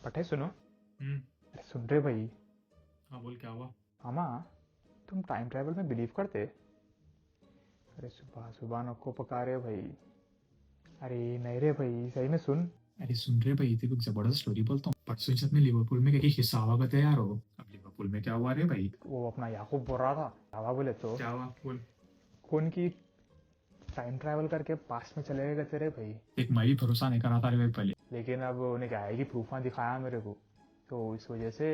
पटे सुनो। हम्म। अरे सुन रहे भाई। हाँ बोल, क्या हुआ? मामा, तुम टाइम ट्रैवल में बिलीव करते? अरे सुबह सुबह नको पका रहे हो भाई। अरे नहीं रे भाई, सही में सुन। अरे सुन रहे भाई, तेरे को एक जबरदस्त स्टोरी बोलता हूँ। परसों ही में लिवरपूल में क्या हिस्सा हुआ करता है यार। हो अब लिवरपूल में क्या हुआ रे भाई? वो अपना याकूब बोल रहा था, हवा बोले तो क्या हुआ बोल। कौन की टाइम ट्रैवल करके पास्ट में चले गए थे रे भाई। एक मैं भी भरोसा नहीं करा था रे भाई पहले। लेकिन अब उन्हें क्या है कि प्रूफ में दिखाया मेरे को, तो इस वजह से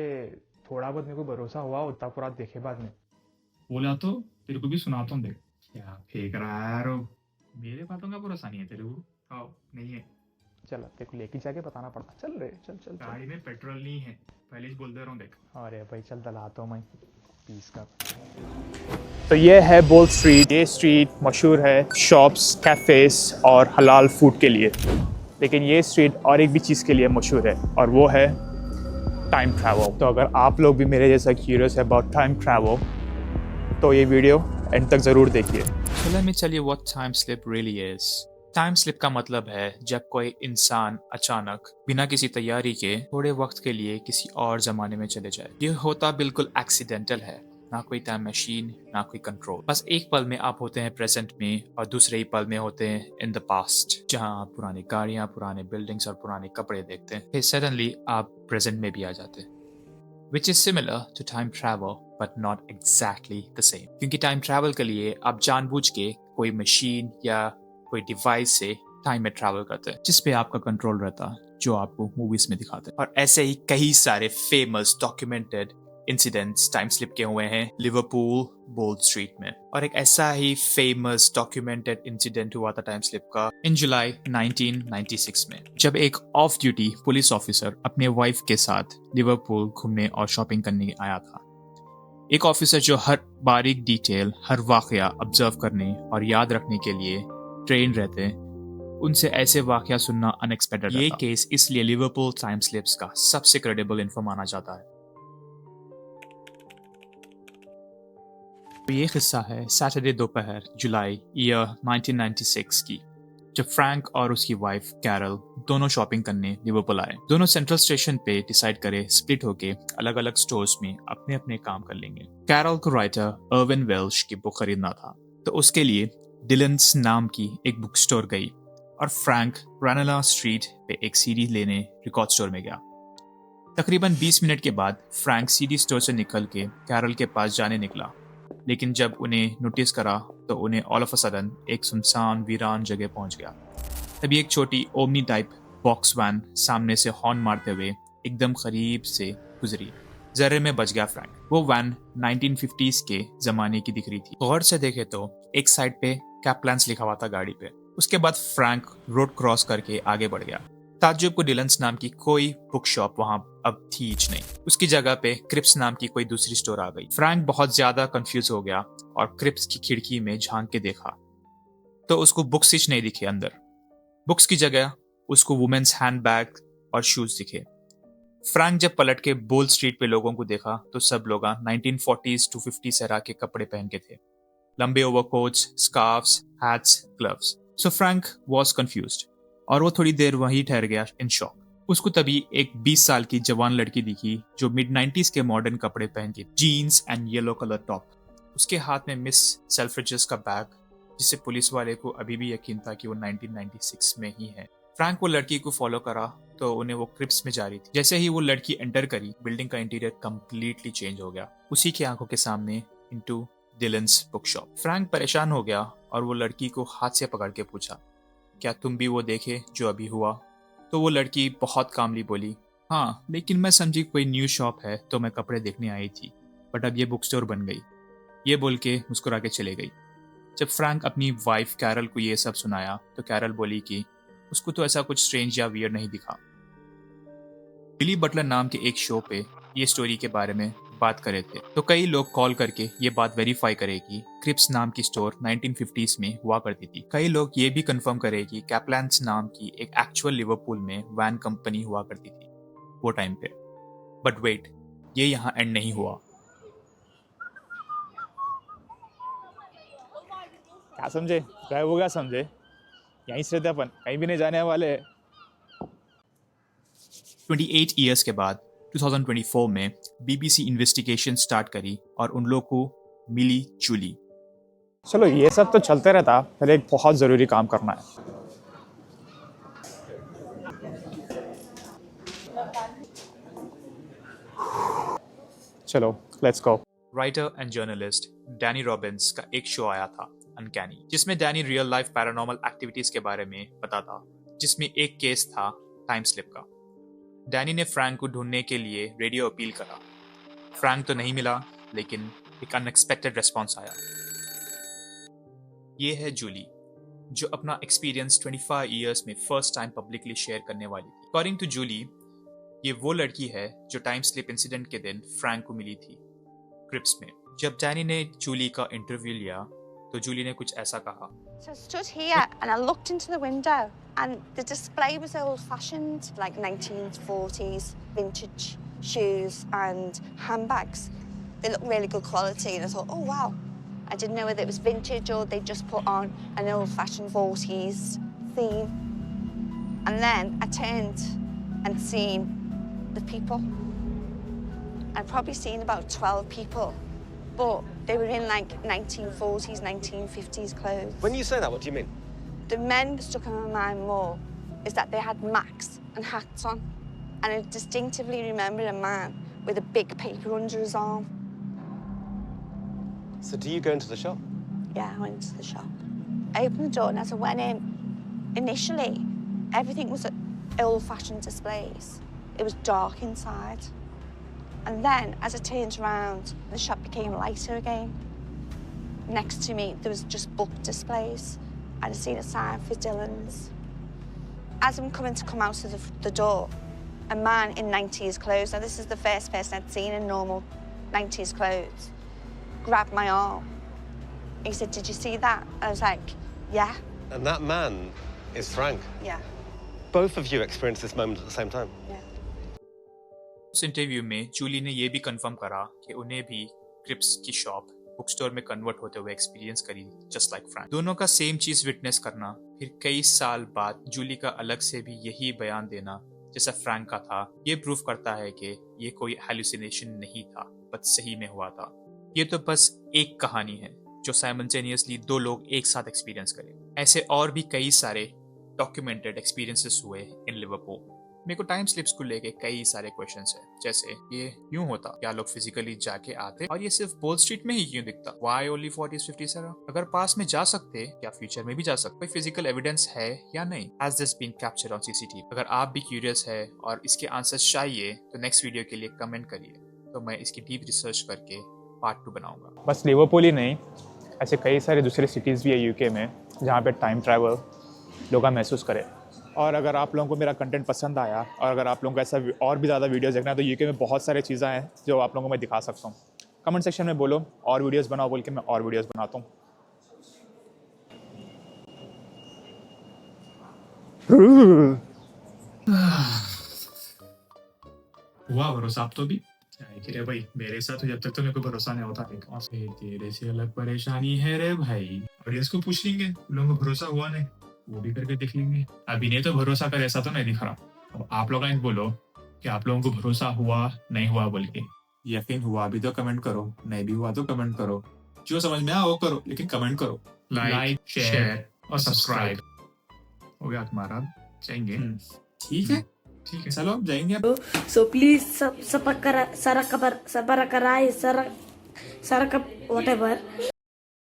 थोड़ा बहुत मेरे को भरोसा हुआ, उतना पूरा देखे बाद में। बोला तो तेरे को भी सुनाता हूँ, देख क्या फेंक रहा है यार वो। मेरे बातों का भरोसा नहीं है तेरे को? हाँ, नहीं है। चल अब तेरे को लेके जाके बताना पड़ता, चल रे चल चल चल। गाड़ी में पेट्रोल नहीं है, पहले ही बोल दे रहा हूँ, देख। अरे भाई चल दलाता हूँ मैं, पीस का। तो ये है बोल स्ट्रीट। ये स्ट्रीट मशहूर है शॉप्स, कैफ़ेज़ और हलाल फूड के लिए। लेकिन ये स्ट्रीट और एक भी चीज़ के लिए मशहूर है, और वो है टाइम ट्रैवल। तो अगर आप लोग भी मेरे जैसा क्यूरियस है अबाउट टाइम ट्रैवल, तो ये वीडियो एंड तक ज़रूर देखिए। So let me tell you what time slip really is. Time slip का मतलब है जब कोई इंसान अचानक बिना किसी तैयारी के थोड़े वक्त के लिए किसी और जमाने में चले जाए। ये होता बिल्कुल एक्सीडेंटल है, ना कोई टाइम मशीन, ना कोई कंट्रोल। बस एक पल में आप होते हैं प्रेजेंट में और दूसरे ही पल में होते हैं इन द पास्ट, जहां आप पुरानी गाड़ियां, पुराने बिल्डिंग्स और पुराने कपड़े देखते हैं। फिर सडनली आप प्रेजेंट में भी आ जाते हैं। Which is similar to time travel but not exactly the same. क्योंकि टाइम ट्रैवल के लिए आप जानबूझ के कोई मशीन या कोई डिवाइस से टाइम में ट्रैवल करते हैं जिस पे आपका कंट्रोल रहता है, जो आपको मूवीज में दिखाते हैं। और ऐसे ही कई सारे famous documented incidents time slip के हुए हैं लिवरपूल बोल्ड स्ट्रीट में। और एक ऐसा ही फेमस डॉक्यूमेंटेड इंसिडेंट हुआ था टाइम स्लिप का इन जुलाई 1996 में, जब एक ऑफ ड्यूटी पुलिस ऑफिसर अपने वाइफ के साथ लिवरपूल घूमने और शॉपिंग करने आया था। एक ऑफिसर जो हर बारीक डिटेल, हर वाकया ऑब्जर्व करने और याद रखने के लिए ट्रेन रहते हैं, उनसे ऐसे वाकया सुनना अनएक्सपेक्टेड ये केस इसलिए लिवरपूल टाइम स्लिप्स का सबसे क्रेडिबल इन्फो माना जाता है। तो ये किस्सा है सैटरडे दोपहर जुलाई ईयर 1996 की, जब फ्रैंक और उसकी वाइफ कैरल दोनों शॉपिंग करने लिवरपूल आए। दोनों सेंट्रल स्टेशन पे डिसाइड करे स्प्लिट होके अलग अलग स्टोर्स में अपने अपने काम कर लेंगे। कैरल को राइटर अर्विन वेल्श की बुक खरीदना था, तो उसके लिए डिलन्स नाम की एक बुक स्टोर गई, और फ्रैंक रैनला स्ट्रीट पे एक सीडी लेने रिकॉर्ड स्टोर में गया। तकरीबन 20 मिनट के बाद फ्रैंक सीडी स्टोर से निकल के कैरल के पास जाने निकला, लेकिन जब उन्हें नोटिस करा तो उन्हें ऑल ऑफ अ सडन एक सुनसान वीरान जगह पहुंच गया। तभी एक छोटी ओमनी टाइप बॉक्स वैन सामने से हॉर्न मारते हुए एकदम करीब से गुजरी। जर्रे में बच गया फ्रैंक। वो वैन 1950s के जमाने की दिख रही थी। गौर से देखे तो एक साइड पे कैप्लान्स लिखा हुआ था गाड़ी पे। उसके बाद फ्रैंक रोड क्रॉस करके आगे बढ़ गया। ताज्जुब को डिलन्स नाम की कोई बुक शॉप वहां अब थी ही नहीं। उसकी जगह पे क्रिप्स नाम की कोई दूसरी स्टोर आ गई। फ्रैंक बहुत ज्यादा कंफ्यूज हो गया और क्रिप्स की खिड़की में झांक के देखा तो उसको बुक्स ही नहीं दिखे अंदर। बुक्स की जगह उसको वुमेन्स हैंडबैग और शूज दिखे। फ्रैंक जब पलट के बोल स्ट्रीट पे लोगों को देखा तो सब लोग 1940s टू 50s एरा के कपड़े पहन के थे। लंबे overcoats, scarfs, hats, gloves. So Frank was confused और वो थोड़ी देर वहीं ठहर गया इन शॉक। उसको तभी एक 20 साल की जवान लड़की दिखी जो मिड 90s के मॉडर्न कपड़े पहन के, jeans and yellow colour top. उसके हाथ में मिस सेल्फ्रिजेस का बैग, जिससे पुलिस वाले को अभी भी यकीन था कि वो 1996 में ही है। फ्रैंक वो लड़की को फॉलो करा तो उन्हें वो क्रिप्स में जा रही थी। जैसे ही वो लड़की एंटर करी, बिल्डिंग का इंटीरियर कंप्लीटली चेंज हो गया उसी की आंखों के सामने, into Dhillon's book shop. Frank परेशान हो गया और वो लड़की को हाथ से पकड़ के पूछा, क्या तुम भी वो देखे जो अभी हुआ? तो वो लड़की बहुत कामली बोली, हाँ, लेकिन मैं समझी कोई न्यू शॉप है तो मैं कपड़े देखने आई थी, बट अब ये बुक स्टोर बन गई। ये बोल के मुस्कुरा के चले गई। जब फ्रैंक अपनी वाइफ कैरल को ये सब सुनाया तो कैरल बोली कि उसको तो ऐसा कुछ स्ट्रेंज या वियर्ड नहीं दिखा। बिली बटलर नाम के एक शो पे ये स्टोरी के बारे में बात करे थे, तो कई लोग कॉल करके ये बात वेरीफाई करे कि क्रिप्स नाम की स्टोर 1950s में हुआ करती थी। कई लोग ये भी कंफर्म करे कि कैप्लान्स नाम की एक एक्चुअल लिवरपूल में वैन कंपनी हुआ करती थी वो टाइम पे। बट वेट, ये यहाँ एंड नहीं हुआ। क्या समझे? गए वो क्या समझे? यहीं से रहते अपन, कहीं भी नहीं जाने वाले। 28 ईयर्स के बाद 2024 में BBC इन्वेस्टिगेशन स्टार्ट करी और उन लोगों को मिली जूली। चलो ये सब तो चलते रहता, पहले एक बहुत ज़रूरी काम करना है। चलो let's go. Writer and journalist Danny Robins का एक शो आया था अनकैनी, जिसमें Danny real life paranormal activities के बारे में बताता, जिसमें एक केस था टाइम स्लिप का। डैनी ने फ्रैंक को ढूंढने के लिए रेडियो अपील करा। फ्रैंक तो नहीं मिला, लेकिन एक अनएक्सपेक्टेड रिस्पॉन्स आया। ये है जूली, जो अपना एक्सपीरियंस 25 इयर्स में फर्स्ट टाइम पब्लिकली शेयर करने वाली थी। अकॉर्डिंग टू जूली, ये वो लड़की है जो टाइम स्लिप इंसिडेंट के दिन फ्रैंक को मिली थी क्रिप्स में। जब डैनी ने जूली का इंटरव्यू लिया तो जूली ने कुछ ऐसा कहा। So I stood here and I looked into the window and the display was old-fashioned, like 1940s vintage shoes and handbags. They looked really good quality and I thought, oh wow. I didn't know whether it was vintage or they just put on an old-fashioned 40s theme. And then I turned and seen the people. I'd probably seen about 12 people, but they were in like 1940s, 1950s clothes. When you say that, what do you mean? The men that stuck in my mind more is that they had Macs and hats on. And I distinctively remember a man with a big paper under his arm. So do you go into the shop? Yeah, I went into the shop. I opened the door and as I went in, initially, everything was at old-fashioned displays. It was dark inside. And then, as I turned around, the shop became lighter again. Next to me, there was just book displays. I'd seen a sign for Dylan's. As I'm coming to come out of the door, a man in 90s clothes, now this is the first person I'd seen in normal 90s clothes, grabbed my arm. He said, "Did you see that?" I was like, "Yeah." And that man is Frank. Yeah. Both of you experienced this moment at the same time. Yeah. उस interview में जूली ने यह भी confirm करा कि उन्हें भी Cripps की शॉप बुक स्टोर में कन्वर्ट होते हुए एक्सपीरियंस करी, जस्ट लाइक फ्रैंक। दोनों का सेम चीज विटनेस करना, फिर कई साल बाद जूली का अलग से भी यही बयान देना जैसा फ्रैंक का था, ये प्रूव करता है कि ये कोई हेलुसिनेशन नहीं था, बस सही में हुआ था। ये तो बस एक कहानी है जो साइमल्टेनियसली दो लोग एक साथ एक्सपीरियंस करें। ऐसे और भी कई सारे डॉक्यूमेंटेड एक्सपीरियंसेस हुए इन लिवरपूल। मेरे को टाइम स्लिप्स को लेके कई सारे क्वेश्चंस हैं, जैसे ये क्यों होता, क्या लोग फिजिकली जाके आते, और ये सिर्फ बोल स्ट्रीट में ही क्यों दिखता, why only 40s 50s era? अगर पास में जा सकते, क्या फ्यूचर में भी जा सकते? कोई फिजिकल एविडेंस है या नहीं? Has this been captured on CCTV? अगर आप भी क्यूरियस है और इसके आंसर्स चाहिए तो नेक्स्ट वीडियो के लिए कमेंट करिए, तो मैं इसकी डीप रिसर्च करके पार्ट 2 बनाऊंगा। बस लिवरपूल ही नहीं, ऐसे कई सारे दूसरे सिटीज़ भी है यूके में जहाँ पे टाइम ट्रैवल लोग महसूस करें। और अगर आप लोगों को मेरा कंटेंट पसंद आया और अगर आप लोगों को ऐसा और भी ज़्यादा वीडियोस देखना है तो यूके में बहुत सारी चीज़ें हैं जो आप लोगों को मैं दिखा सकता हूँ। कमेंट सेक्शन में बोलो और वीडियोस बनाओ बोल के, मैं और वीडियोस बनाता हूँ। हुआ भरोसा आप तो भी रे भाई, मेरे साथ जब तक तो मेरे को भरोसा नहीं होता तेरे से अलग परेशानी है रे भाई। ऑडियंस को पूछ लेंगे, लोगों को भरोसा हुआ नहीं, वो भी करके देख लेंगे। अभी नहीं तो भरोसा कर, ऐसा तो नहीं दिख रहा। अब आप लोग बोलो कि आप लोगों को भरोसा हुआ नहीं हुआ बोल के। यकीन हुआ भी तो कमेंट करो, नहीं भी हुआ तो कमेंट करो, जो समझ में आया वो करो, लेकिन कमेंट करो। लाइक शेयर और सब्सक्राइब हो गया तुम्हारा, जाएंगे। ठीक है, ठीक है, चलो अब जाएंगे अब। So please subscribe, whatever.